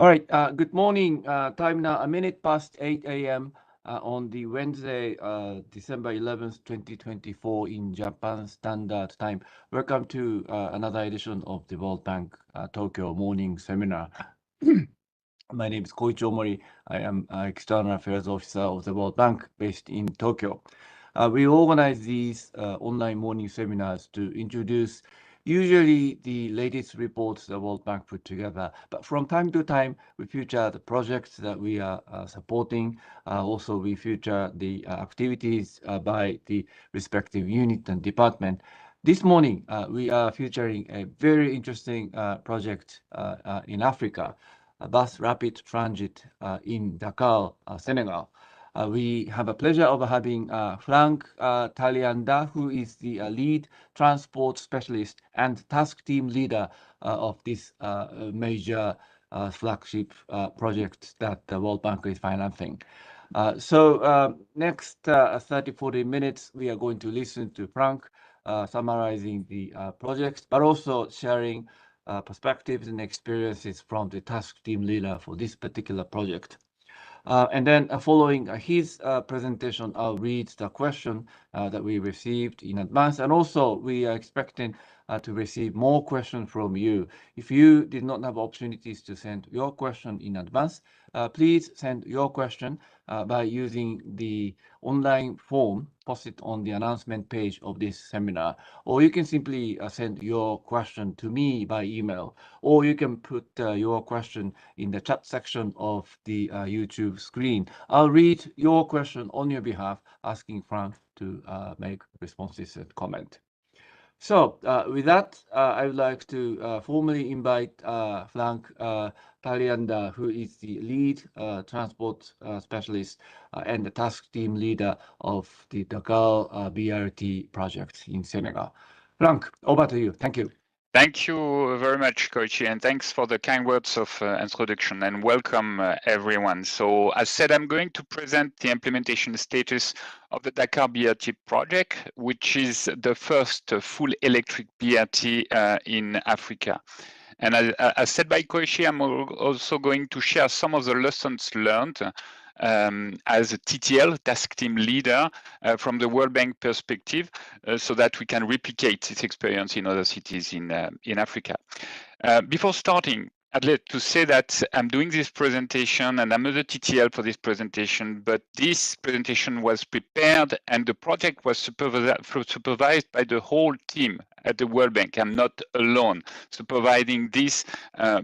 All right, good morning. Time now a minute past 8 a.m. On the Wednesday, December 11th, 2024 in Japan Standard Time. Welcome to another edition of the World Bank Tokyo Morning Seminar. My name is Koichi Omori. I am External Affairs Officer of the World Bank based in Tokyo. We organize these online morning seminars to introduce usually the latest reports the World Bank put together. But from time to time, we feature the projects that we are supporting. Also, we feature the activities by the respective unit and department. This morning, we are featuring a very interesting project in Africa, a bus rapid transit in Dakar, Senegal. We have a pleasure of having Frank Talianda, who is the lead transport specialist and task team leader of this major flagship project that the World Bank is financing. Next 30, 40 minutes, we are going to listen to Frank summarizing the projects, but also sharing perspectives and experiences from the task team leader for this particular project. And then following his presentation, I'll read the question that we received in advance. And also, we are expecting to receive more questions from you. If you did not have opportunities to send your question in advance, please send your question by using the online form posted on the announcement page of this seminar. Or you can simply send your question to me by email. Or you can put your question in the chat section of the YouTube screen. I'll read your question on your behalf, asking Frank to make responses and comment. So with that, I would like to formally invite Frank Talianda, who is the lead transport specialist and the task team leader of the Dakar BRT project in Senegal. Frank, over to you. Thank you. Thank you very much, Koichi, and thanks for the kind words of introduction, and welcome everyone. So as said, I'm going to present the implementation status of the Dakar BRT project, which is the first full electric BRT in Africa. And as said by Koichi, I'm also going to share some of the lessons learned as a TTL, task team leader, from the World Bank perspective, so that we can replicate this experience in other cities in Africa. Before starting, I'd like to say that I'm doing this presentation and I'm not a TTL for this presentation, but this presentation was prepared and the project was supervised by the whole team at the World Bank. I'm not alone supervising this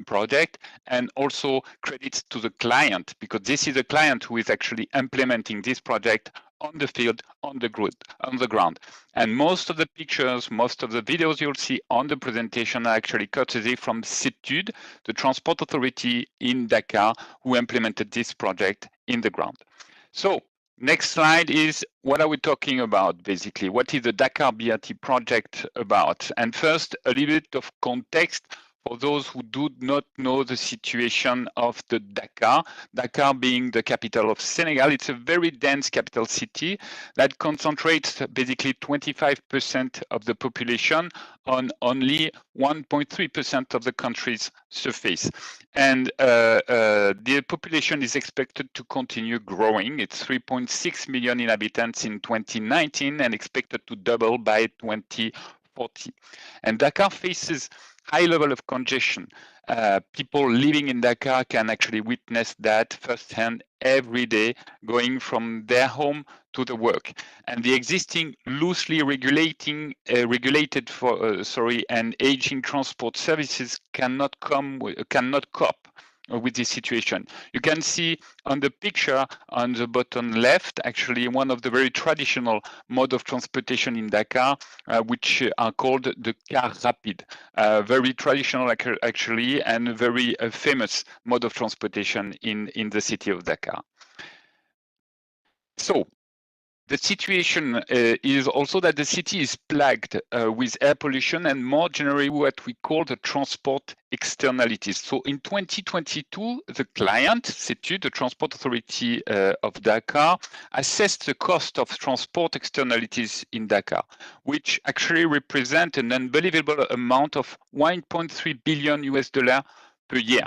project, and also credits to the client, because this is the client who is actually implementing this project on the field, on the ground. And most of the pictures, most of the videos you'll see on the presentation are actually courtesy from CETUD, the transport authority in Dakar, who implemented this project in the ground. So next slide is, what are we talking about basically? What is the Dakar BRT project about? And first, a little bit of context for those who do not know the situation of the Dakar. Dakar being the capital of Senegal, it's a very dense capital city that concentrates basically 25% of the population on only 1.3% of the country's surface. And the population is expected to continue growing. It's 3.6 million inhabitants in 2019 and expected to double by 2040. And Dakar faces high level of congestion. People living in Dakar can actually witness that firsthand every day, going from their home to the work. And the existing loosely regulated and aging transport services cannot cope with this situation. You can see on the picture on the bottom left, actually one of the very traditional mode of transportation in Dakar, which are called the car rapide. Very traditional actually, and a very famous mode of transportation in the city of Dakar. So the situation is also that the city is plagued with air pollution and more generally what we call the transport externalities. So in 2022, the client, CETUD, the Transport Authority of Dakar, assessed the cost of transport externalities in Dakar, which actually represent an unbelievable amount of $1.3 billion per year,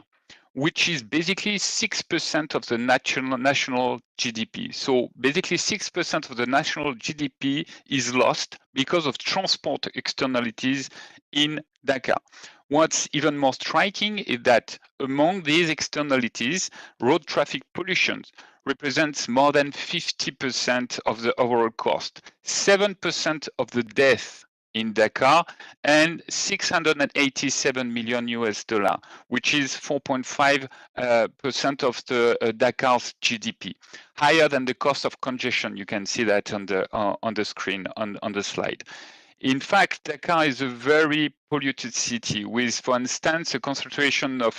which is basically 6% of the national GDP. So basically 6% of the national GDP is lost because of transport externalities in Dakar. What's even more striking is that among these externalities, road traffic pollution represents more than 50% of the overall cost, 7% of the death in Dakar, and 687 million US dollar, which is 4.5% of the Dakar's GDP, higher than the cost of congestion. You can see that on the screen on the slide. In fact, Dakar is a very polluted city with, for instance, a concentration of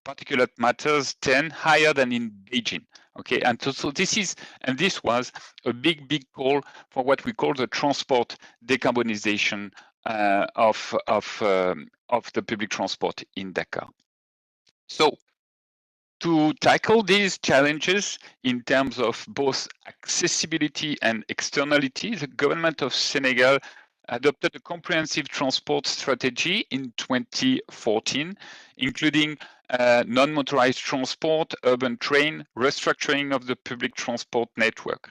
particulate matters 10 higher than in Beijing. Okay, and so this was a big call for what we call the transport decarbonization of the public transport in Dakar. So, to tackle these challenges in terms of both accessibility and externality, the government of Senegal adopted a comprehensive transport strategy in 2014, including non-motorized transport, urban train, restructuring of the public transport network.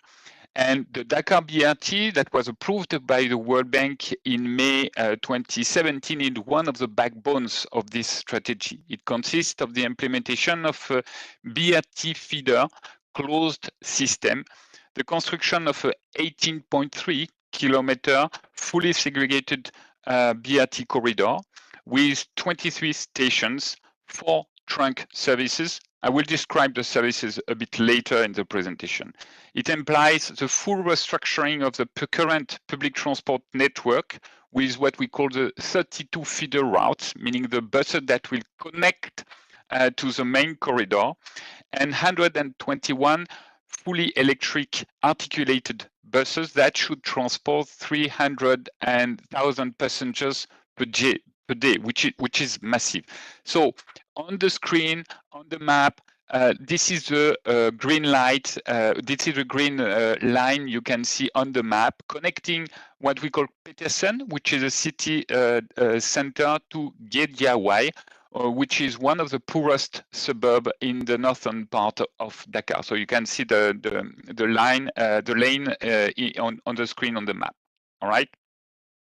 And the Dakar BRT that was approved by the World Bank in May 2017 is one of the backbones of this strategy. It consists of the implementation of a BRT feeder closed system, the construction of a 18.3 kilometer fully segregated BRT corridor with 23 stations, 4 trunk services. I will describe the services a bit later in the presentation. It implies the full restructuring of the current public transport network with what we call the 32 feeder routes, meaning the buses that will connect to the main corridor, and 121 fully electric articulated buses that should transport 300,000 passengers per day, which is massive. So on the screen, on the map, this is the green light. This is the green line you can see on the map connecting what we call Petersen, which is a city center, to Guédiawaye, which is one of the poorest suburbs in the northern part of Dakar. So you can see the lane on the screen on the map. All right,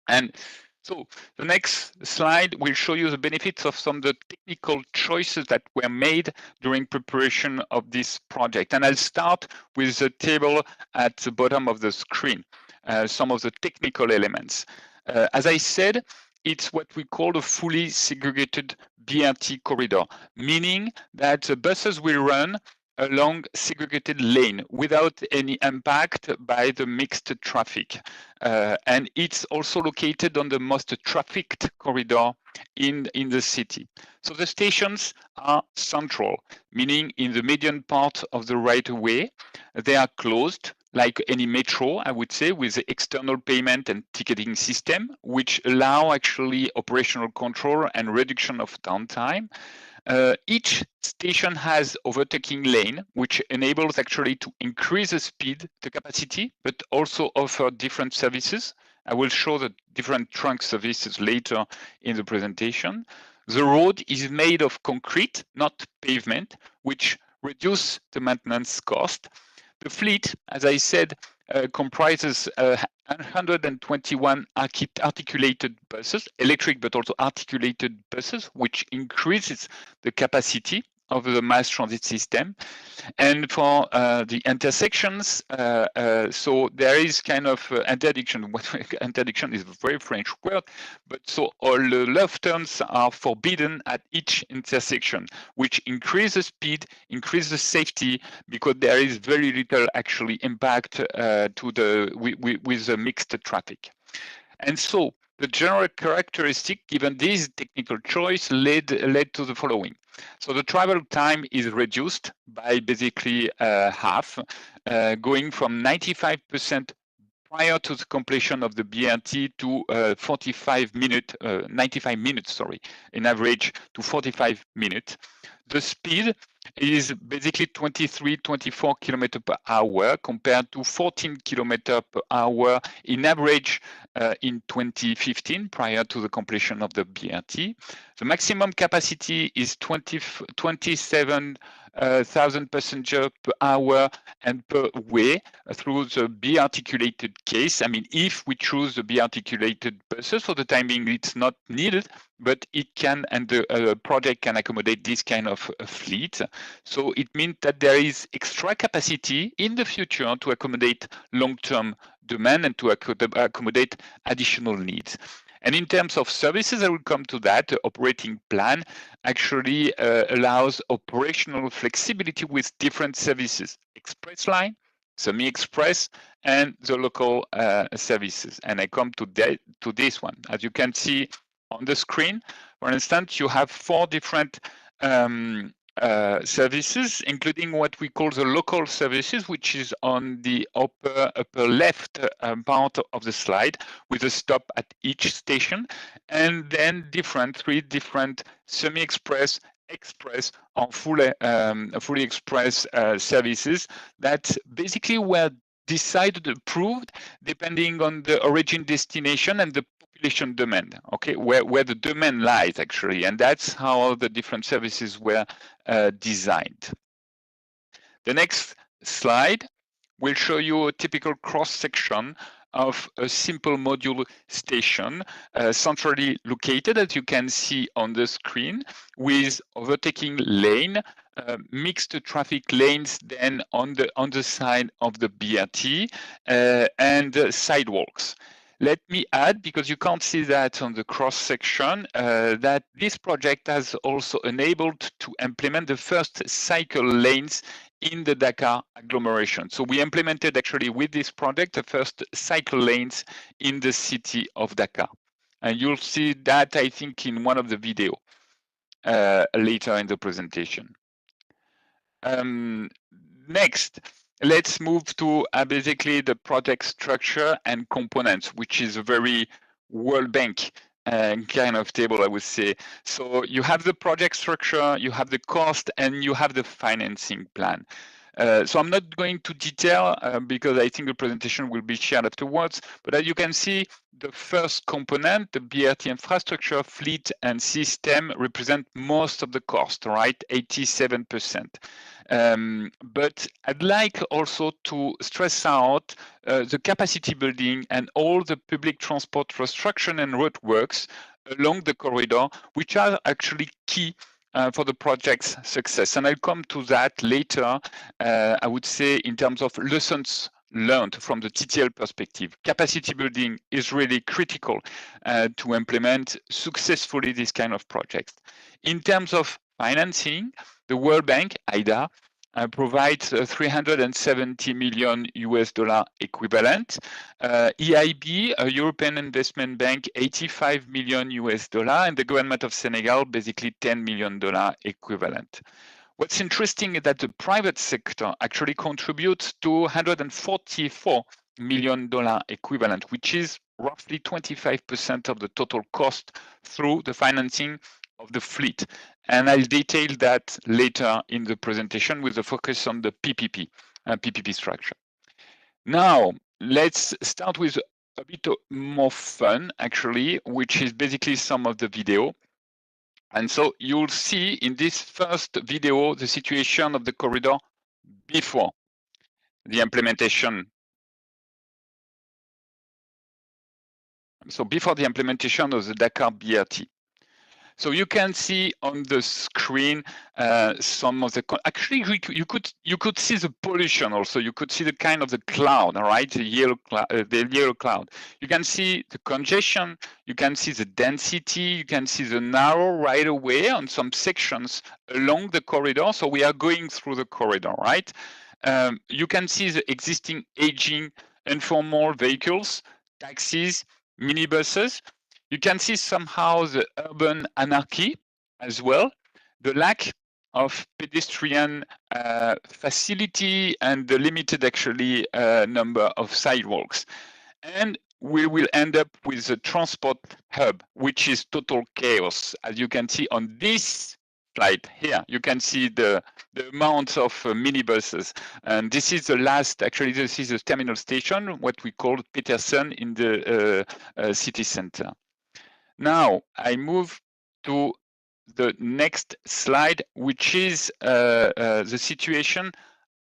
and so the next slide will show you the benefits of some of the technical choices that were made during preparation of this project. And I'll start with the table at the bottom of the screen, some of the technical elements. As I said, it's what we call a fully segregated BRT corridor, meaning that the buses will run along segregated lane without any impact by the mixed traffic. And it's also located on the most trafficked corridor in the city. So the stations are central, meaning in the median part of the right of way. They are closed like any metro, I would say, with the external payment and ticketing system, which allow actually operational control and reduction of downtime. Each station has overtaking lane, which enables actually to increase the speed, the capacity, but also offer different services. I will show the different trunk services later in the presentation. The road is made of concrete, not pavement, which reduce the maintenance cost. The fleet, as I said, comprises 121 articulated buses, electric but also articulated buses, which increases the capacity of the mass transit system. And for the intersections, so there is kind of interdiction. Interdiction is a very French word, but so all the left turns are forbidden at each intersection, which increases speed, increases safety, because there is very little actually impact to the with the mixed traffic. And so the general characteristic given this technical choice led to the following. So the travel time is reduced by basically half, going from 95% prior to the completion of the BRT to 95 minutes, sorry, in average to 45 minutes. The speed is basically 24 kilometers per hour compared to 14 kilometers per hour in average in 2015, prior to the completion of the BRT. The maximum capacity is 27,000 passengers per hour and per way through the B-articulated case. I mean, if we choose the B-articulated buses, for the time being, it's not needed, but it can, and the project can accommodate this kind of fleet. So it means that there is extra capacity in the future to accommodate long-term demand and to accommodate additional needs. And in terms of services, I will come to that. The operating plan actually allows operational flexibility with different services: express line, semi-express, and the local services. And I come to this one. As you can see on the screen, for instance, you have 4 different services, including what we call the local services, which is on the upper left part of the slide, with a stop at each station, and then 3 different semi-express, express, or fully express services that basically were decided, approved, depending on the origin destination and the population demand, okay, where the demand lies actually, and that's how the different services were designed. The next slide will show you a typical cross-section of a simple module station, centrally located, as you can see on the screen, with overtaking lane, mixed traffic lanes then on the side of the BRT, and sidewalks. Let me add, because you can't see that on the cross-section, that this project has also enabled to implement the first cycle lanes in the Dakar agglomeration. So we implemented actually with this project the first cycle lanes in the city of Dakar. And you'll see that, I think, in one of the videos later in the presentation. Next, let's move to basically the project structure and components, which is a very World Bank kind of table, I would say. So you have the project structure, you have the cost, and you have the financing plan. So I'm not going to detail because I think the presentation will be shared afterwards. But as you can see, the first component, the BRT infrastructure, fleet, and system, represent most of the cost, right? 87%. But I'd like also to stress out the capacity building and all the public transport construction and roadworks along the corridor, which are actually key for the project's success. And I'll come to that later, I would say, in terms of lessons learned from the TTL perspective. Capacity building is really critical to implement successfully this kind of projects. In terms of financing, the World Bank, IDA, provides $370 million equivalent. EIB, a European Investment Bank, $85 million, and the government of Senegal, basically $10 million equivalent. What's interesting is that the private sector actually contributes to $144 million equivalent, which is roughly 25% of the total cost through the financing of the fleet. And I'll detail that later in the presentation with a focus on the PPP structure. Now, let's start with a bit more fun, actually, which is basically some of the video. And so you'll see in this first video the situation of the corridor before the implementation. So before the implementation of the Dakar BRT. So you can see on the screen some of the, actually you could see the pollution also. You could see the kind of the cloud, right? The yellow cloud. You can see the congestion. You can see the density. You can see the narrow right of way on some sections along the corridor. So we are going through the corridor, right? You can see the existing aging informal vehicles, taxis, minibuses. You can see somehow the urban anarchy as well, the lack of pedestrian facility and the limited actually number of sidewalks. And we will end up with a transport hub, which is total chaos, as you can see on this slide here, you can see the amount of minibuses. And this is the last, actually, this is the terminal station, what we call Peterson in the city center. Now, I move to the next slide, which is the situation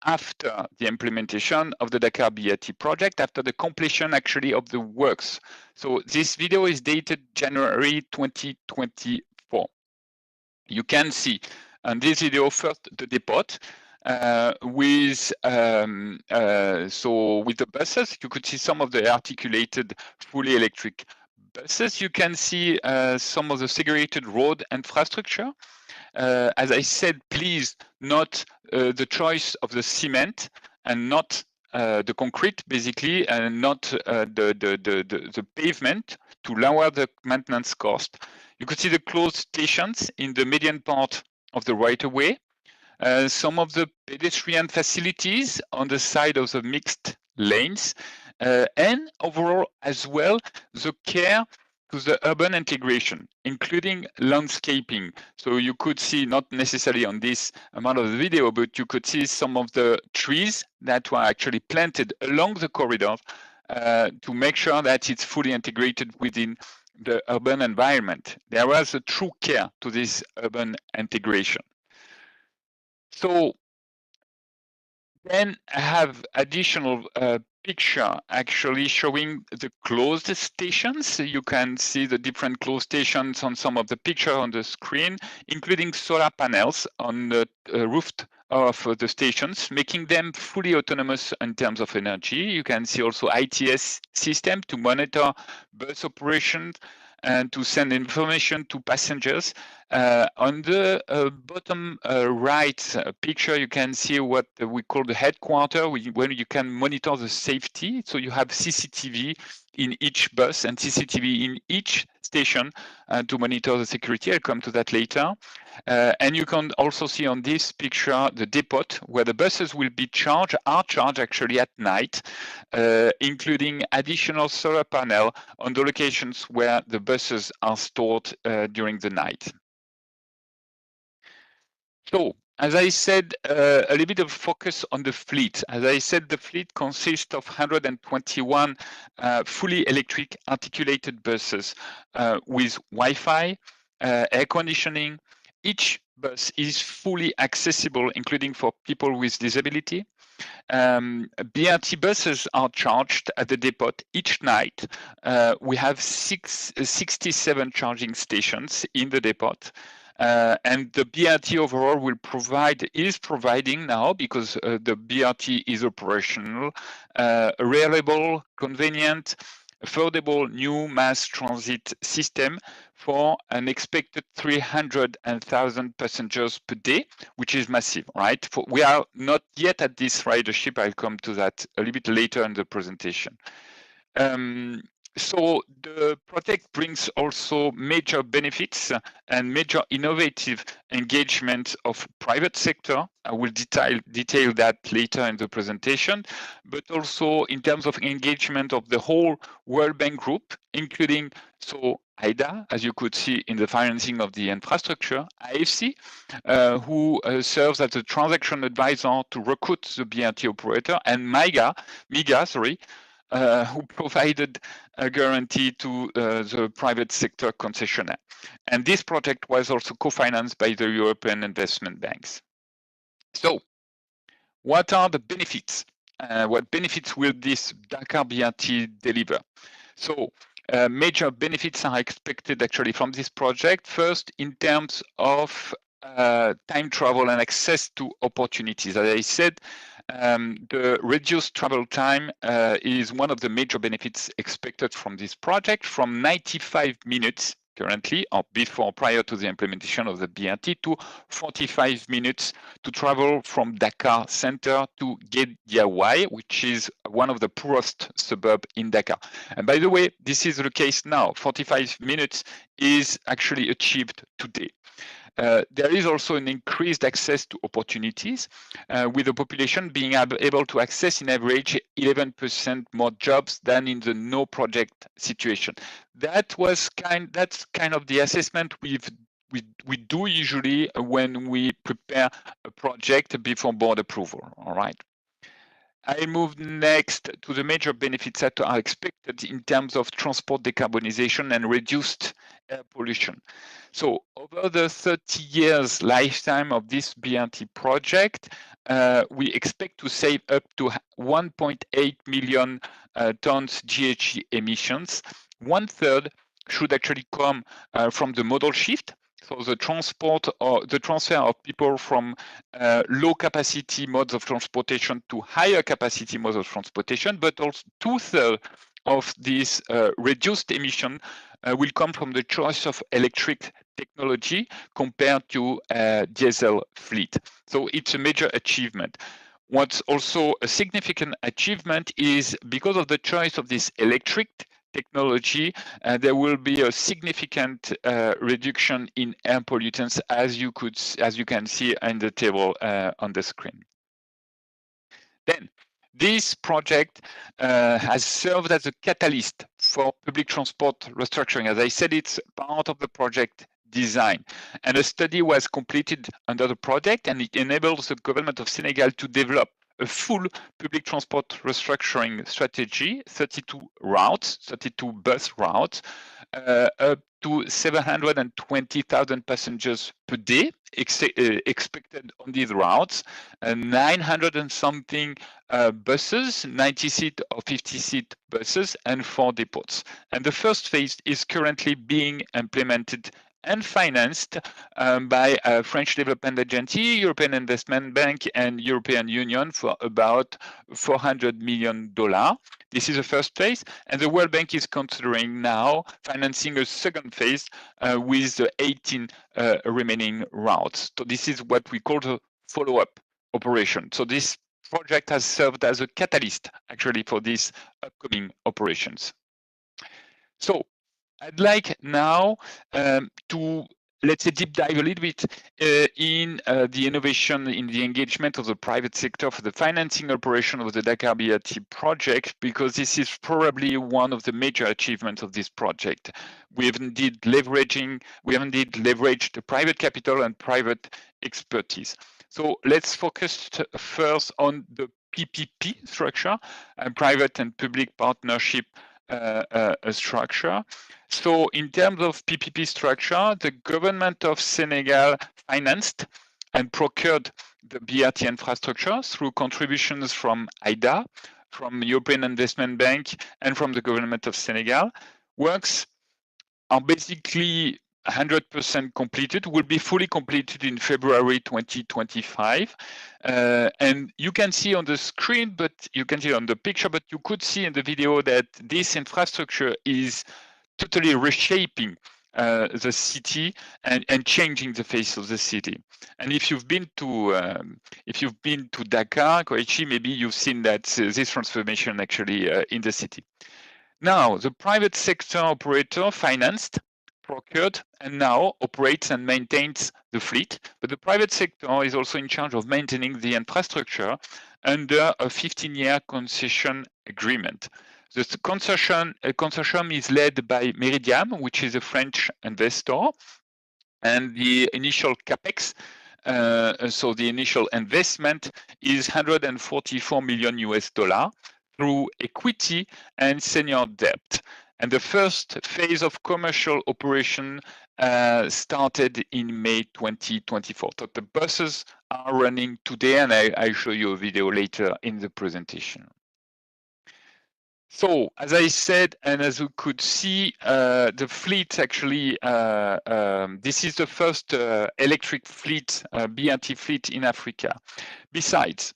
after the implementation of the Dakar BRT project, after the completion actually of the works. So this video is dated January 2024. You can see on this video first the depot with the buses. You could see some of the articulated fully electric buses. You can see some of the segregated road infrastructure. As I said, please note the choice of the cement and not the concrete, basically, and not the pavement to lower the maintenance cost. You could see the closed stations in the median part of the right-of-way. Some of the pedestrian facilities on the side of the mixed lanes, and overall as well, the care to the urban integration, including landscaping. So you could see, not necessarily on this amount of the video, but you could see some of the trees that were actually planted along the corridor to make sure that it's fully integrated within the urban environment. There was a true care to this urban integration. So then I have additional picture actually showing the closed stations. So you can see the different closed stations on some of the picture on the screen, including solar panels on the roof of the stations, making them fully autonomous in terms of energy. You can see also ITS system to monitor bus operations and to send information to passengers. On the bottom right picture, you can see what we call the headquarters, where you can monitor the safety. So you have CCTV in each bus and CCTV in each station to monitor the security. I'll come to that later. And you can also see on this picture the depot where the buses will be charged, are charged actually at night, including additional solar panel on the locations where the buses are stored during the night. So, as I said, a little bit of focus on the fleet. As I said, the fleet consists of 121 fully electric articulated buses with Wi-Fi, air conditioning. Each bus is fully accessible, including for people with disability. BRT buses are charged at the depot each night. We have 67 charging stations in the depot. And the BRT overall is providing now, because the BRT is operational, a reliable, convenient, affordable new mass transit system for an expected 300,000 passengers per day, which is massive, right? We are not yet at this ridership. I'll come to that a little bit later in the presentation. So the project brings also major benefits and major innovative engagement of private sector. I will detail that later in the presentation, but also in terms of engagement of the whole World Bank Group, including IDA, as you could see in the financing of the infrastructure, AFC, who serves as a transaction advisor to recruit the BRT operator, and MIGA, who provided a guarantee to the private sector concessionaire. And this project was also co-financed by the European investment banks. So, what are the benefits? What benefits will this Dakar BRT deliver? So, major benefits are expected actually from this project. First, in terms of time travel and access to opportunities. As I said, the reduced travel time is one of the major benefits expected from this project, from 95 minutes currently, or prior to the implementation of the BRT, to 45 minutes to travel from Dakar center to Guédiawaye, which is one of the poorest suburbs in Dakar. And by the way, this is the case now. 45 minutes is actually achieved today. There is also an increased access to opportunities, with the population being able to access in average 11% more jobs than in the no project situation. That's kind of the assessment we've we do usually when we prepare a project before board approval. All right. I move next to the major benefits that are expected in terms of transport decarbonization and reduced air pollution. So over the 30 years lifetime of this BRT project, we expect to save up to 1.8 million tons GHG emissions. 1/3 should actually come from the modal shift. So the transport or the transfer of people from low capacity modes of transportation to higher capacity modes of transportation, but also 2/3 of this reduced emission will come from the choice of electric technology compared to diesel fleet. So it's a major achievement. What's also a significant achievement is because of the choice of this electric technology, there will be a significant reduction in air pollutants, as you can see in the table on the screen. Then, this project has served as a catalyst for public transport restructuring. As I said, it's part of the project design. And a study was completed under the project, and it enables the government of Senegal to develop a full public transport restructuring strategy, 32 routes, 32 bus routes, up to 720,000 passengers per day expected on these routes, 900 and something buses, 90-seat or 50-seat buses, and 4 depots. And the first phase is currently being implemented and financed by French Development Agency, European Investment Bank, and European Union for about $400 million. This is the first phase, and the World Bank is considering now financing a second phase with the 18 remaining routes. So this is what we call the follow-up operation. So this project has served as a catalyst actually for these upcoming operations. So I'd like now to, let's say, deep dive a little bit in the innovation, in the engagement of the private sector for the financing operation of the Dakar BRT project, because this is probably one of the major achievements of this project. We have indeed leveraged the private capital and private expertise. So let's focus first on the PPP structure, private and public partnership structure. So in terms of PPP structure, the government of Senegal financed and procured the BRT infrastructure through contributions from IDA, from European Investment Bank, and from the government of Senegal. Works are basically 100% completed, will be fully completed in February 2025. And you can see on the screen, but you can see on the picture, but you could see in the video that this infrastructure is totally reshaping the city and changing the face of the city. And if you've been to Dakar, Koichi, maybe you've seen that this transformation actually in the city. Now, the private sector operator financed, procured, and now operates and maintains the fleet. But the private sector is also in charge of maintaining the infrastructure under a 15-year concession agreement. The consortium is led by Meridiam, which is a French investor, and the initial capex, so the initial investment, is $144 million through equity and senior debt. And the first phase of commercial operation started in May 2024. So the buses are running today, and I show you a video later in the presentation. So, as I said, and as you could see, the fleet actually, this is the first electric fleet, BRT fleet in Africa. Besides,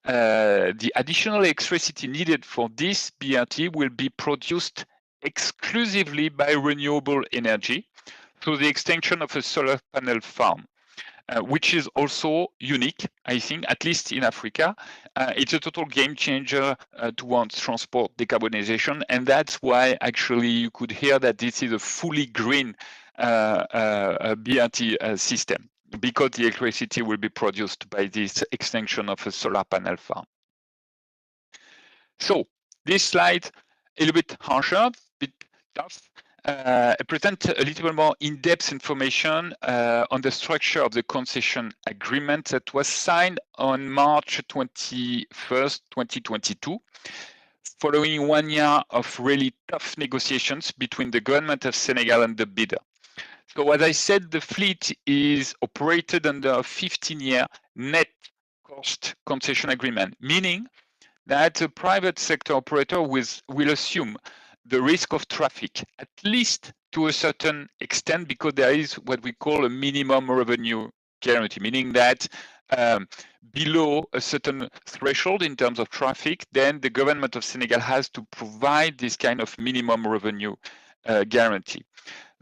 the additional electricity needed for this BRT will be produced exclusively by renewable energy through the extension of a solar panel farm. Which is also unique, I think, at least in Africa. It's a total game changer towards transport decarbonization, and that's why actually you could hear that this is a fully green BRT system, because the electricity will be produced by this extension of a solar panel farm. So this slide, a little bit harsher, a bit tough. present a little bit more in-depth information on the structure of the concession agreement that was signed on March 21st, 2022, following 1 year of really tough negotiations between the government of Senegal and the bidder. So as I said, the fleet is operated under a 15-year net cost concession agreement, meaning that the private sector operator will assume the risk of traffic, at least to a certain extent, because there is what we call a minimum revenue guarantee, meaning that below a certain threshold in terms of traffic, then the government of Senegal has to provide this kind of minimum revenue guarantee.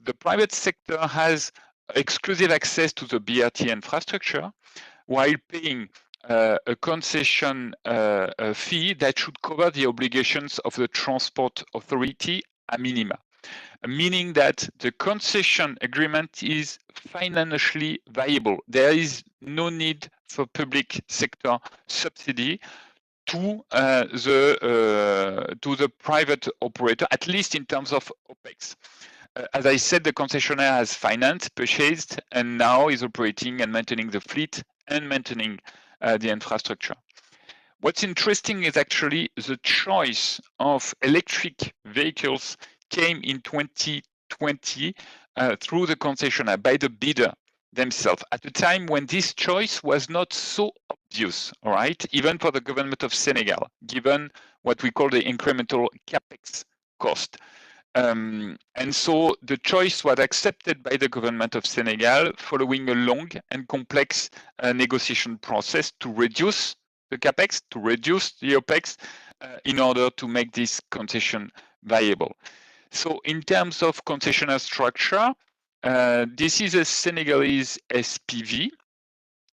The private sector has exclusive access to the BRT infrastructure while paying a concession fee that should cover the obligations of the transport authority a minima, meaning that the concession agreement is financially viable. There is no need for public sector subsidy to the private operator, at least in terms of OPEX. As I said, the concessionaire has financed, purchased, and now is operating and maintaining the fleet and maintaining the infrastructure. What's interesting is actually the choice of electric vehicles came in 2020 through the concessionaire by the bidder themselves at a time when this choice was not so obvious, all right, even for the government of Senegal, given what we call the incremental capex cost. And so the choice was accepted by the government of Senegal following a long and complex negotiation process to reduce the capex, to reduce the OPEX in order to make this concession viable. So in terms of concessionaire structure, this is a Senegalese SPV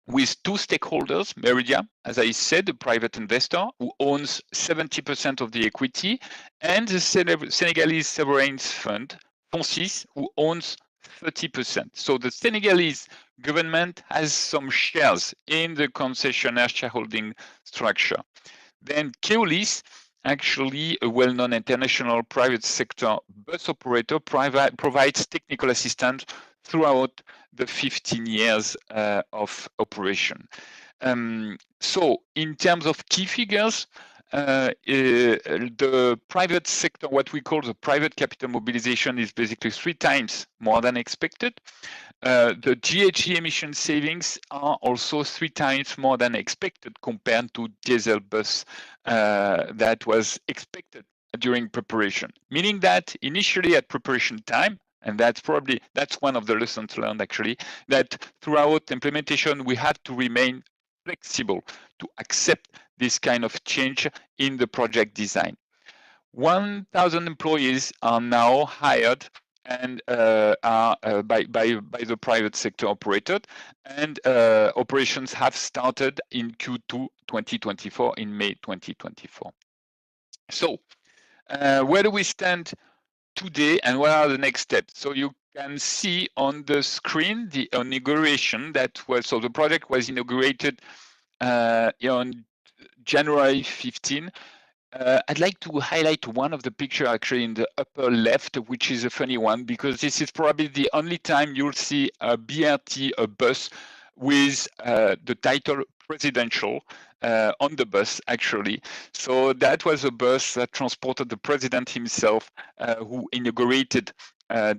with two stakeholders, Meridia, as I said, a private investor who owns 70% of the equity, and the Senegalese sovereign fund, FONSIS, who owns 30%. So the Senegalese government has some shares in the concessionaire shareholding structure. Then Keolis, actually a well-known international private sector bus operator, provides technical assistance throughout the 15 years of operation. So in terms of key figures, the private sector, what we call the private capital mobilization, is basically 3 times more than expected. The GHG emission savings are also 3 times more than expected compared to diesel bus that was expected during preparation. Meaning that initially at preparation time, and that's one of the lessons learned actually, that throughout implementation we have to remain flexible to accept this kind of change in the project design. 1,000 employees are now hired and are by the private sector operated, and operations have started in Q2 2024, in May 2024. So where do we stand today and what are the next steps? So you can see on the screen the inauguration that was, so the project was inaugurated on January 15. I'd like to highlight one of the pictures actually in the upper left, which is a funny one, because this is probably the only time you'll see a BRT, a bus, with the title presidential on the bus actually. So that was a bus that transported the president himself, who inaugurated the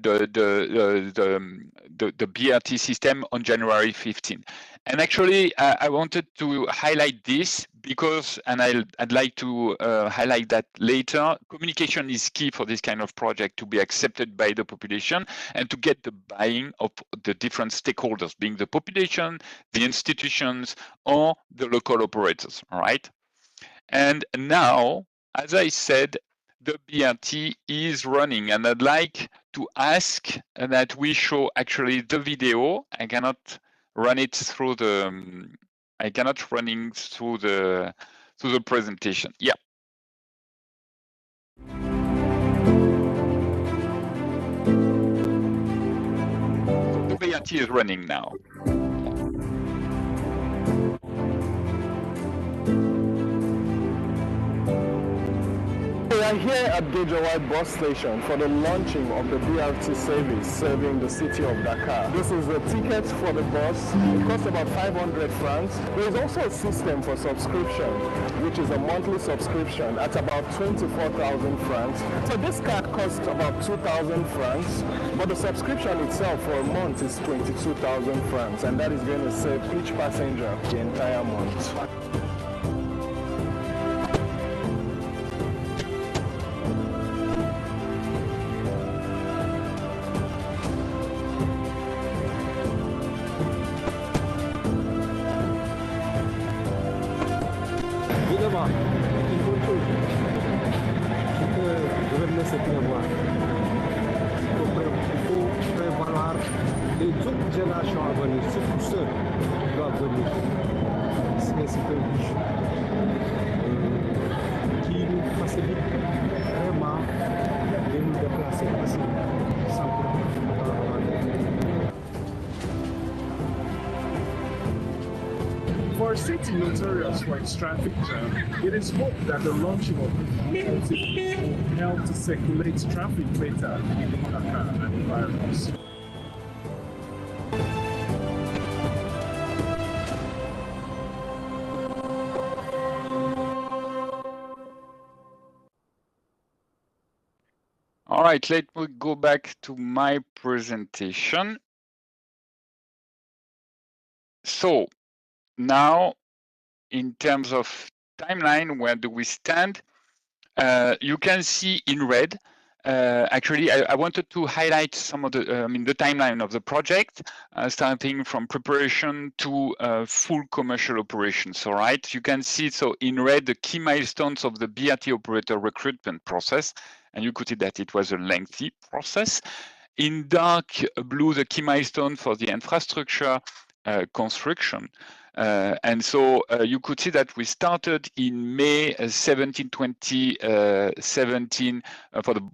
BRT system on January 15. And actually, I wanted to highlight this because, and I'd like to highlight that later, communication is key for this kind of project to be accepted by the population and to get the buy-in of the different stakeholders, being the population, the institutions, or the local operators, all right? And now, as I said, the BRT is running, and I'd like to ask that we show actually the video. I cannot run it through the through the presentation. Yeah. So the BRT is running now. are here at Gejawai bus station for the launching of the BRT service serving the city of Dakar. This is the ticket for the bus. It costs about 500 francs. There is also a system for subscription, which is a monthly subscription at about 24,000 francs. So this card costs about 2,000 francs, but the subscription itself for a month is 22,000 francs, and that is going to save each passenger the entire month. Évidemment, une bonne chose. C'est que gouverner, c'est prévoir. Il faut prévoir les autres générations à venir, surtout ceux qui doivent venir. C'est un bijou qui nous facilite vraiment de nous déplacer facilement, sans problème. For a city notorious for its traffic jam, it is hoped that the launching of this BRT will help to circulate traffic better in Dakar and environs. All right, let me go back to my presentation. So now, in terms of timeline, where do we stand? You can see in red. Actually, I wanted to highlight some of the, the timeline of the project, starting from preparation to full commercial operations. All right, you can see so in red the key milestones of the BRT operator recruitment process, and you could see that it was a lengthy process. In dark blue, the key milestone for the infrastructure construction. And so you could see that we started in May 17, 2017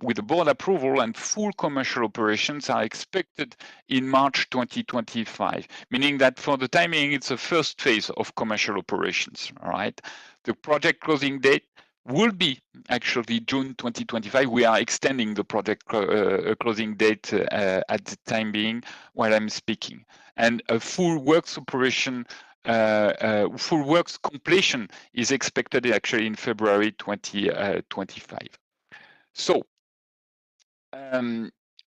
with the board approval, and full commercial operations are expected in March 2025, meaning that for the timing, it's the first phase of commercial operations, all right? The project closing date will be actually June 2025. We are extending the project closing date at the time being while I'm speaking. And a full works operation, full works completion is expected actually in February 2025. So,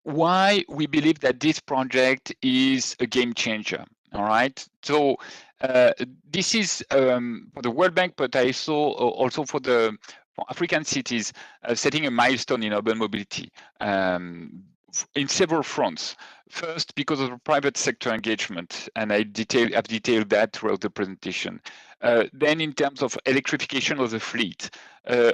why we believe that this project is a game changer? All right. So this is for the World Bank, but also for African cities, setting a milestone in urban mobility in several fronts. First, because of the private sector engagement, and I've detailed that throughout the presentation. Then in terms of electrification of the fleet,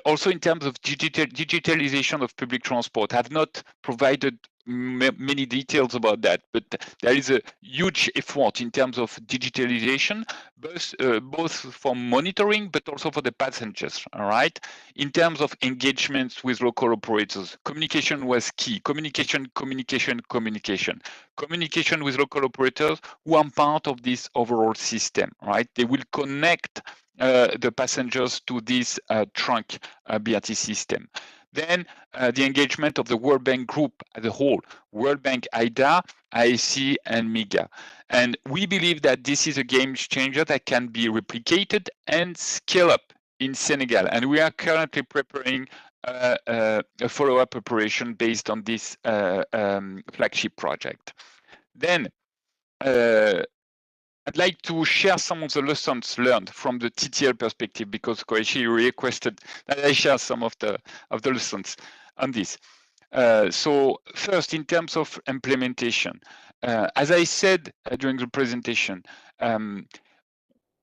also in terms of digitalization of public transport. I've not provided many details about that, but there is a huge effort in terms of digitalization, both for monitoring, but also for the passengers, all right? In terms of engagements with local operators, communication was key. Communication with local operators who are part of this overall system, right? They will connect the passengers to this trunk BRT system. Then the engagement of the World Bank Group as a whole, World Bank, IDA, IC, and MIGA. And we believe that this is a game changer that can be replicated and scale up in Senegal. And we are currently preparing a follow-up operation based on this flagship project. Then I'd like to share some of the lessons learned from the TTL perspective, because Koichi requested that I share some of the lessons on this. So first, in terms of implementation, as I said during the presentation,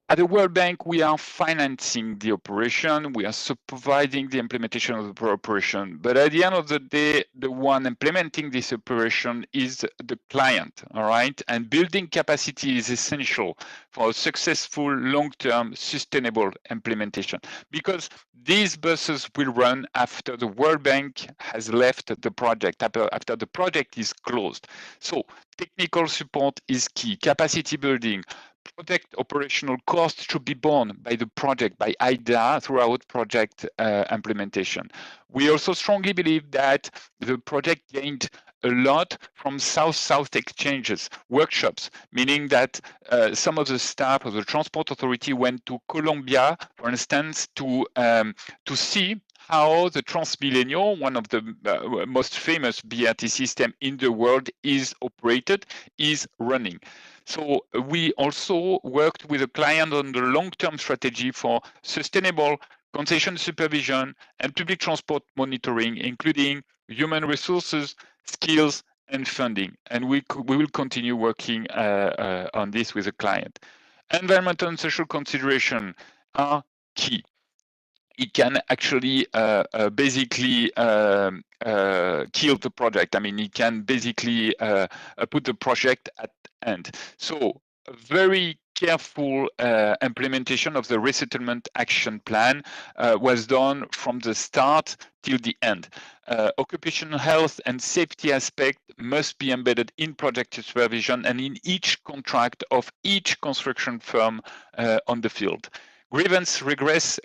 at the World Bank, we are financing the operation, we are supervising the implementation of the operation, but at the end of the day, the one implementing this operation is the client, all right? And building capacity is essential for a successful, long-term, sustainable implementation, because these buses will run after the World Bank has left the project, after the project is closed. So technical support is key, capacity building, project operational costs should be borne by the project, by IDA, throughout project implementation. We also strongly believe that the project gained a lot from South-South exchanges, workshops, meaning that some of the staff of the Transport Authority went to Colombia, for instance, to see how the Transmilenio, one of the most famous BRT system in the world, is operated, is running. So we also worked with a client on the long-term strategy for sustainable concession supervision and public transport monitoring, including human resources, skills, and funding. And we will continue working on this with the client. Environmental and social consideration are key. It can actually basically kill the project. I mean, it can basically put the project at end. So a very careful implementation of the resettlement action plan was done from the start till the end. Occupational health and safety aspect must be embedded in project supervision and in each contract of each construction firm on the field. Grievance redress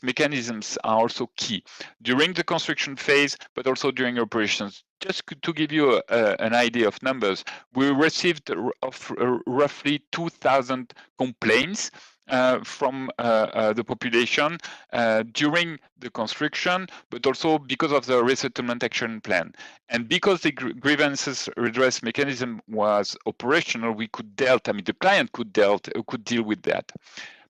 mechanisms are also key during the construction phase, but also during operations. Just to give you an idea of numbers, we received roughly 2,000 complaints from the population during the construction, but also because of the resettlement action plan. And because the grievances redress mechanism was operational, we could the client could deal with that.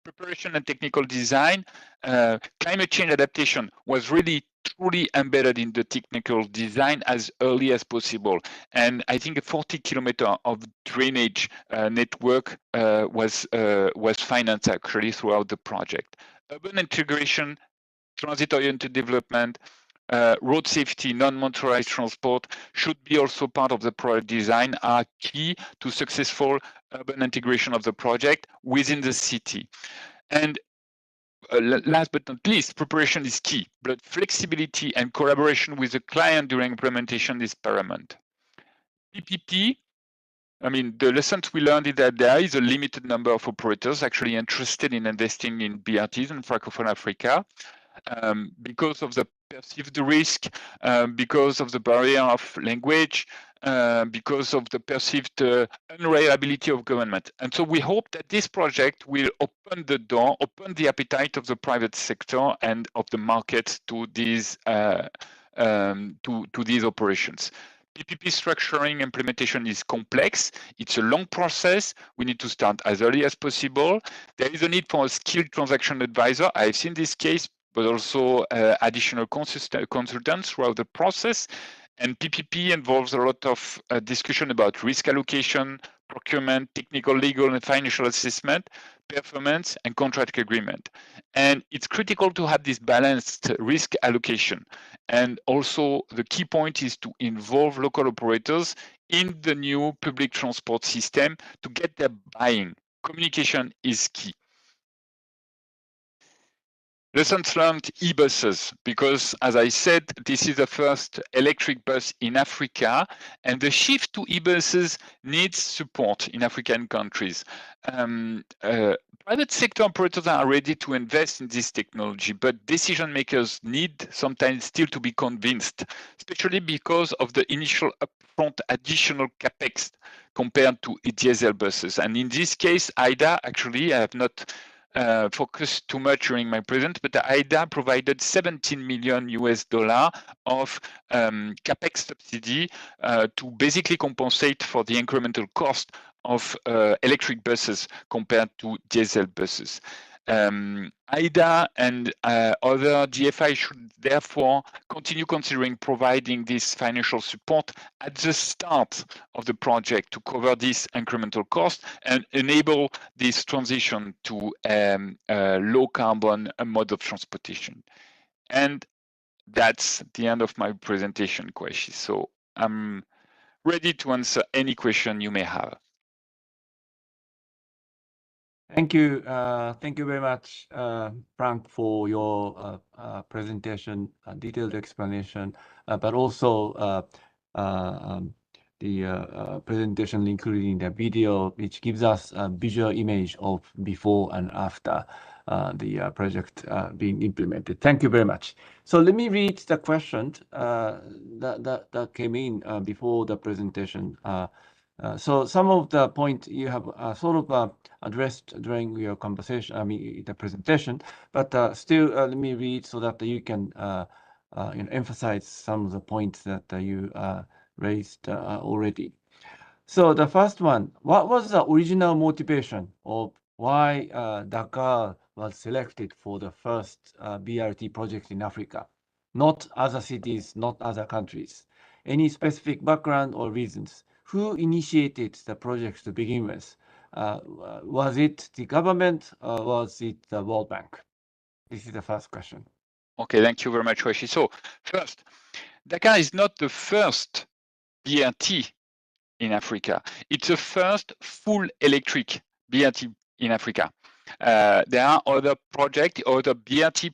Preparation and technical design, climate change adaptation was really truly embedded in the technical design as early as possible. And I think a 40-kilometer of drainage network was financed actually throughout the project. Urban integration, transit-oriented development, road safety, non-motorized transport should be also part of the project design, are key to successful urban integration of the project within the city. And last but not least, preparation is key, but flexibility and collaboration with the client during implementation is paramount. PPP, I mean, the lessons we learned is that there is a limited number of operators actually interested in investing in BRTs in Francophone Africa. Because of the perceived risk, because of the barrier of language, because of the perceived unreliability of government. And so we hope that this project will open the door, open the appetite of the private sector and of the market to these operations. PPP structuring implementation is complex. It's a long process. We need to start as early as possible. There is a need for a skilled transaction advisor. I've seen this case, but also additional consultants throughout the process. And PPP involves a lot of discussion about risk allocation, procurement, technical, legal, and financial assessment, performance, and contract agreement. And it's critical to have this balanced risk allocation. And also the key point is to involve local operators in the new public transport system to get their buy-in. Communication is key. Lessons learned, e-buses, because as I said, this is the first electric bus in Africa, and the shift to e-buses needs support in African countries. Private sector operators are ready to invest in this technology, but decision makers need sometimes still to be convinced, especially because of the initial upfront additional capex compared to diesel buses. And in this case, IDA, actually, I have not focused too much during my present, but IDA provided $17 million of capex subsidy to basically compensate for the incremental cost of electric buses compared to diesel buses. IDA and other GFI should therefore continue considering providing this financial support at the start of the project to cover this incremental cost and enable this transition to low carbon mode of transportation. And that's the end of my presentation, Kwesi. So I'm ready to answer any question you may have. Thank you. Thank you very much, Frank, for your presentation, detailed explanation, but also presentation, including the video, which gives us a visual image of before and after the project being implemented. Thank you very much. So let me read the question that came in before the presentation. So some of the point you have sort of addressed during your conversation, the presentation, but still let me read so that you can emphasize some of the points that you raised already. So the first one, what was the original motivation of why Dakar was selected for the first BRT project in Africa? Not other cities, not other countries. Any specific background or reasons? Who initiated the project to begin with? Was it the government or was it the World Bank? This is the first question. Okay, thank you very much, Koichi. So first, Dakar is not the first BRT in Africa. It's the first full electric BRT in Africa. There are other projects, other BRT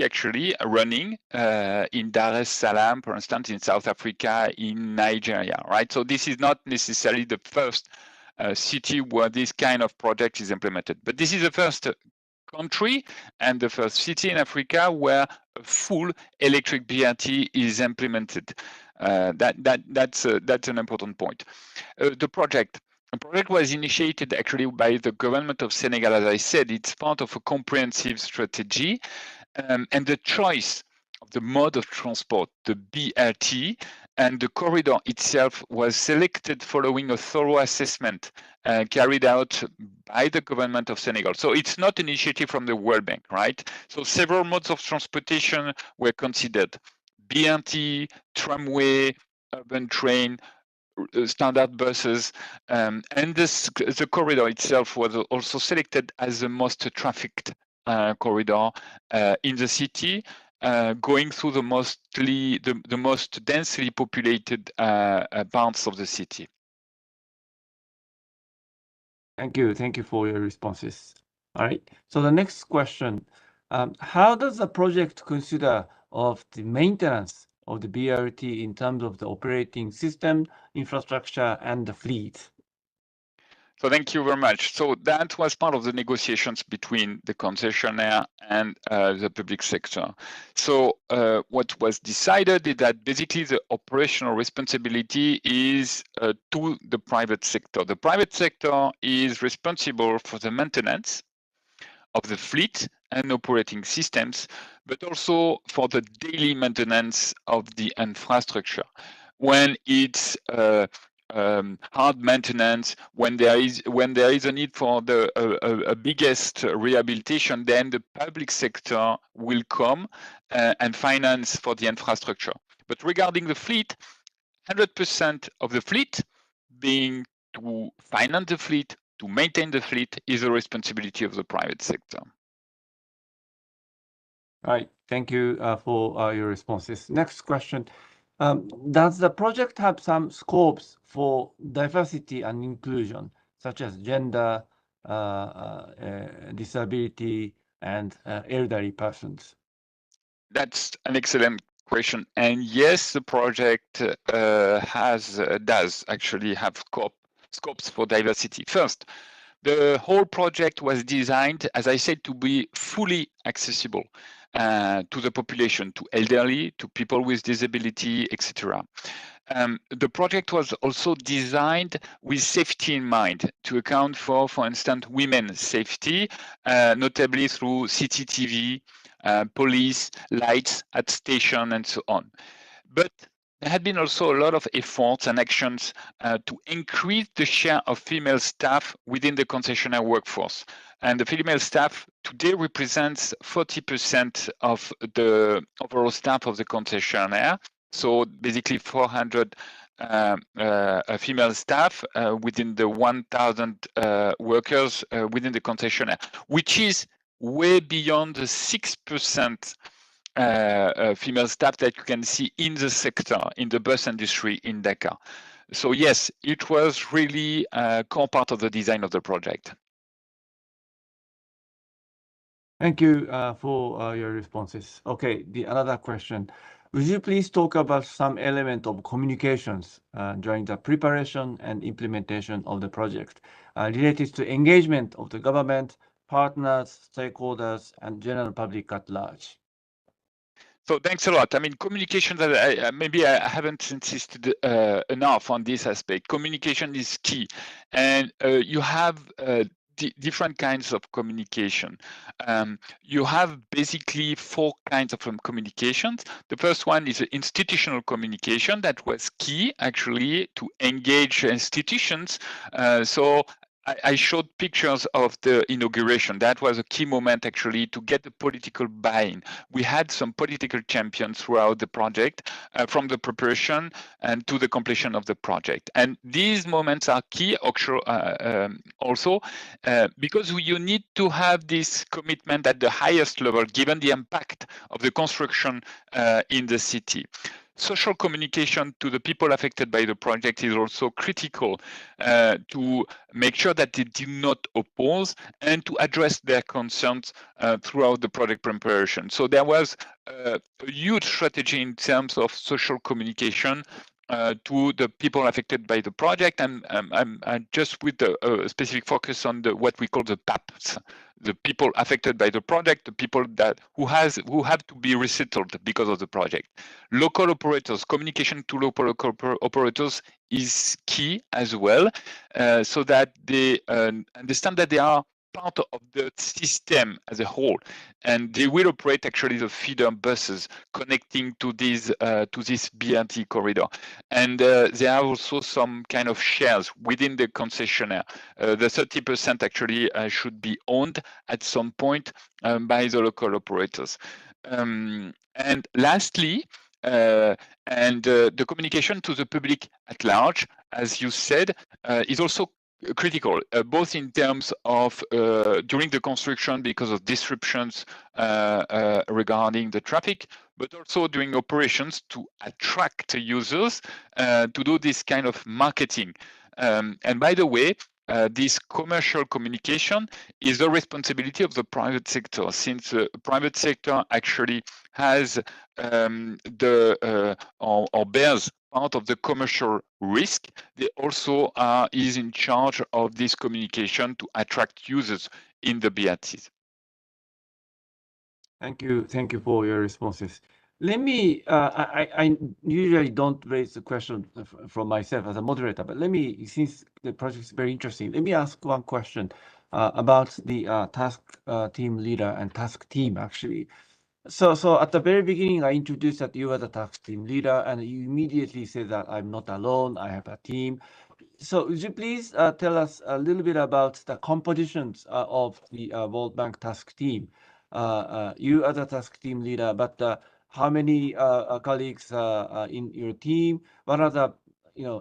actually running in Dar es Salaam, for instance, in South Africa, in Nigeria, right? So this is not necessarily the first city where this kind of project is implemented, but this is the first country and the first city in Africa where a full electric BRT is implemented. That's an important point. The project was initiated actually by the government of Senegal. As I said, it's part of a comprehensive strategy, and the choice of the mode of transport, the BRT, and the corridor itself was selected following a thorough assessment carried out by the government of Senegal. So it's not an initiative from the World Bank, right? So several modes of transportation were considered: BRT, tramway, urban train, standard buses, and the corridor itself was also selected as the most trafficked corridor in the city, going through the most densely populated parts of the city. Thank you for your responses. All right. So the next question, how does the project consider of the maintenance of the BRT in terms of the operating system, infrastructure, and the fleet? So thank you very much. So that was part of the negotiations between the concessionaire and the public sector. So what was decided is that basically the operational responsibility is to the private sector. The private sector is responsible for the maintenance of the fleet and operating systems, but also for the daily maintenance of the infrastructure. When it's hard maintenance, when there is a need for the biggest rehabilitation, then the public sector will come and finance for the infrastructure. But regarding the fleet, 100% of the fleet, being to finance the fleet, to maintain the fleet, is a responsibility of the private sector. All right. Thank you for your responses. Next question. Does the project have some scopes for diversity and inclusion, such as gender, disability, and elderly persons? That's an excellent question. And yes, the project does actually have scopes for diversity. First, the whole project was designed, as I said, to be fully accessible to the population, to elderly, to people with disability, etc. The project was also designed with safety in mind, to account for instance, women's safety, notably through CCTV, police, lights at station, and so on. But there had been also a lot of efforts and actions to increase the share of female staff within the concessionaire workforce. And the female staff today represents 40% of the overall staff of the concessionaire. So basically 400 female staff within the 1,000 workers within the concessionaire, which is way beyond the 6% female staff that you can see in the sector, in the bus industry in Dakar. So yes, it was really a core part of the design of the project. Thank you for your responses. Okay, another question. Would you please talk about some element of communications during the preparation and implementation of the project related to engagement of the government, partners, stakeholders, and general public at large? So thanks a lot. I mean, communication, that maybe I haven't insisted enough on this aspect. Communication is key. And you have different kinds of communication. You have basically 4 kinds of communications. The first one is institutional communication that was key, actually, to engage institutions. So I showed pictures of the inauguration. That was a key moment, actually, to get the political buy-in. We had some political champions throughout the project, from the preparation and to the completion of the project. And these moments are key also because you need to have this commitment at the highest level, given the impact of the construction in the city. Social communication to the people affected by the project is also critical to make sure that they do not oppose and to address their concerns throughout the project preparation. So there was a huge strategy in terms of social communication to the people affected by the project, and just with a specific focus on what we call the PAPs, the people affected by the project, the people who have to be resettled because of the project. Local operators, communication to local operators is key as well, so that they understand that they are part of the system as a whole, and they will operate actually the feeder buses connecting to this BRT corridor. And there are also some kind of shares within the concessionaire. The 30% actually should be owned at some point by the local operators. And lastly, the communication to the public at large, as you said, is also critical, both in terms of during the construction because of disruptions regarding the traffic, but also during operations to attract users to do this kind of marketing. And by the way, this commercial communication is the responsibility of the private sector, since the private sector actually has or bears part of the commercial risk. They also is in charge of this communication to attract users in the BRTs. Thank you for your responses. Let me, I usually don't raise the question from myself as a moderator, but let me, since the project is very interesting, let me ask one question about the task team leader and task team, actually. So at the very beginning, I introduced that you are the task team leader, and you immediately said that I'm not alone, I have a team. So would you please tell us a little bit about the compositions of the World Bank task team? You are the task team leader, but how many colleagues in your team? What are the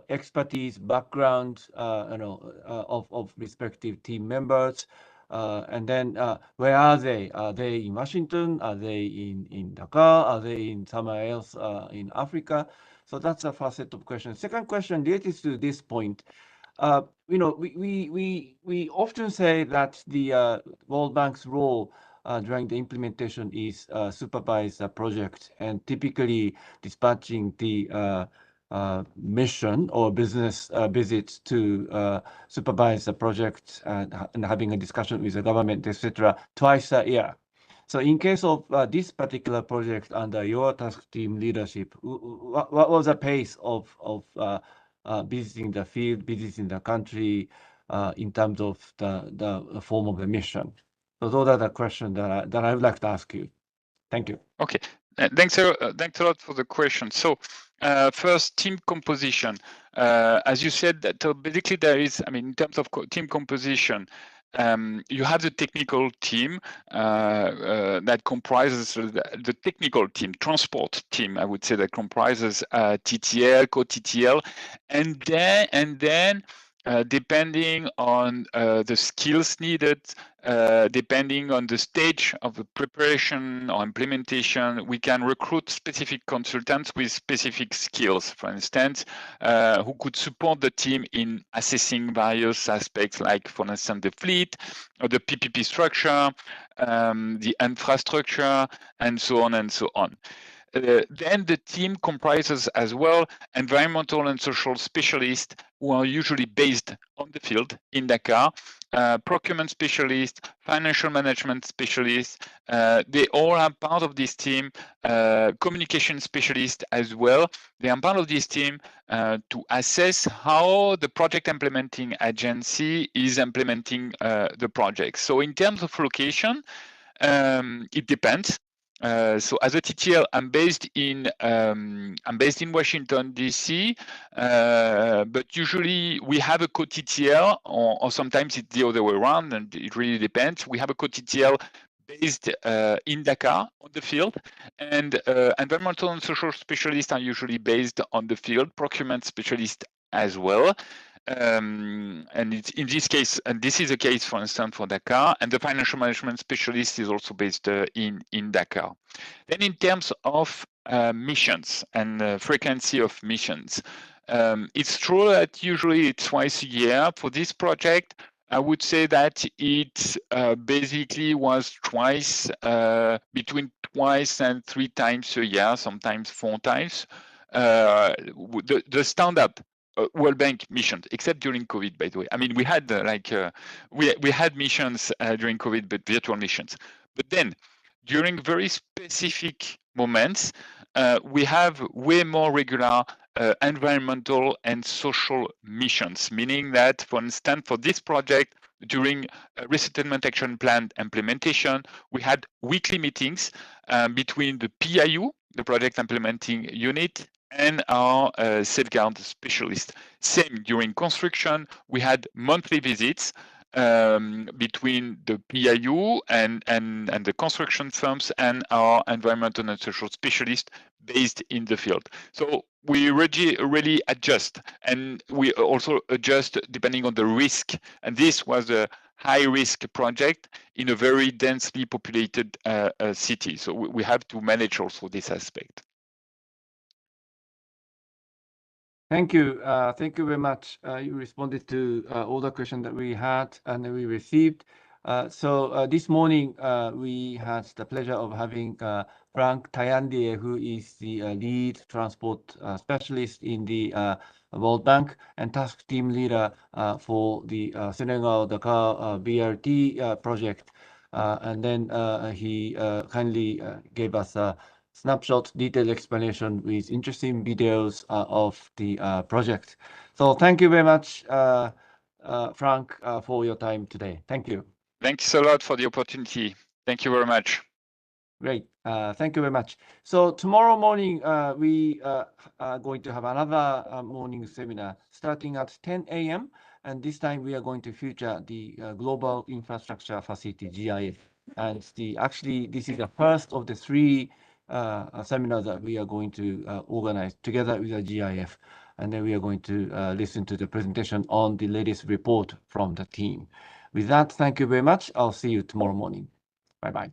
expertise, background, of respective team members? And then where are they? Are they in Washington? Are they in Dakar? Are they in somewhere else in Africa? So that's the first set of questions. Second question related to this point. We often say that the World Bank's role during the implementation is supervise the project and typically dispatching the mission or business visits to supervise the project and having a discussion with the government, etc., twice a year. So in case of this particular project under your task team leadership, what was the pace of visiting the field, visiting the country in terms of the form of the mission? So those are the questions that I would like to ask you. Thank you. Okay, thanks a lot for the question. So first, team composition. As you said, that basically there is, in terms of team composition, you have the technical team that comprises the technical team, transport team, I would say, that comprises TTL, co-TTL, and then depending on the skills needed, depending on the stage of the preparation or implementation, we can recruit specific consultants with specific skills, for instance, who could support the team in assessing various aspects, like, for instance, the fleet, or the PPP structure, the infrastructure, and so on and so on. Then the team comprises as well environmental and social specialists who are usually based on the field in Dakar, procurement specialists, financial management specialists. They all are part of this team, communication specialists as well. They are part of this team to assess how the project implementing agency is implementing the project. So in terms of location, it depends. So as a TTL, I'm based in Washington DC, but usually we have a co-TTL, or sometimes it's the other way around, and it really depends. We have a co-TTL based in Dakar on the field, and environmental and social specialists are usually based on the field, procurement specialists as well. And it's in this case, and this is the case, for instance, for Dakar, and the financial management specialist is also based in Dakar. Then in terms of missions and frequency of missions, it's true that usually it's twice a year. For this project, I would say that it basically was twice, between twice and 3 times a year, sometimes 4 times. The standard World Bank missions, except during COVID, by the way. I mean, we had we had missions during COVID, but virtual missions. But then, during very specific moments, we have way more regular environmental and social missions, meaning that, for instance, for this project, during resettlement action plan implementation, we had weekly meetings between the PIU, the project implementing unit, and our safeguard specialist. Same during construction, we had monthly visits between the PIU and the construction firms and our environmental and social specialist based in the field. So we really adjust, and we also adjust depending on the risk. And this was a high risk project in a very densely populated city. So we have to manage also this aspect. Thank you. Thank you very much. You responded to all the questions that we had and that we received. So this morning, we had the pleasure of having Frank Tayandier, who is the lead transport specialist in the World Bank and task team leader for the Senegal Dakar BRT project. And then he kindly gave us a snapshot, detailed explanation with interesting videos of the project. So thank you very much, Frank, for your time today. Thank you. Thanks a lot for the opportunity. Thank you very much. Great. Thank you very much. So tomorrow morning, we are going to have another morning seminar starting at 10 a.m. And this time we are going to feature the Global Infrastructure Facility, GIF. And actually, this is the first of the 3 seminars that we are going to organize together with the GIF. And then we are going to listen to the presentation on the latest report from the team. With that, thank you very much. I'll see you tomorrow morning. Bye-bye.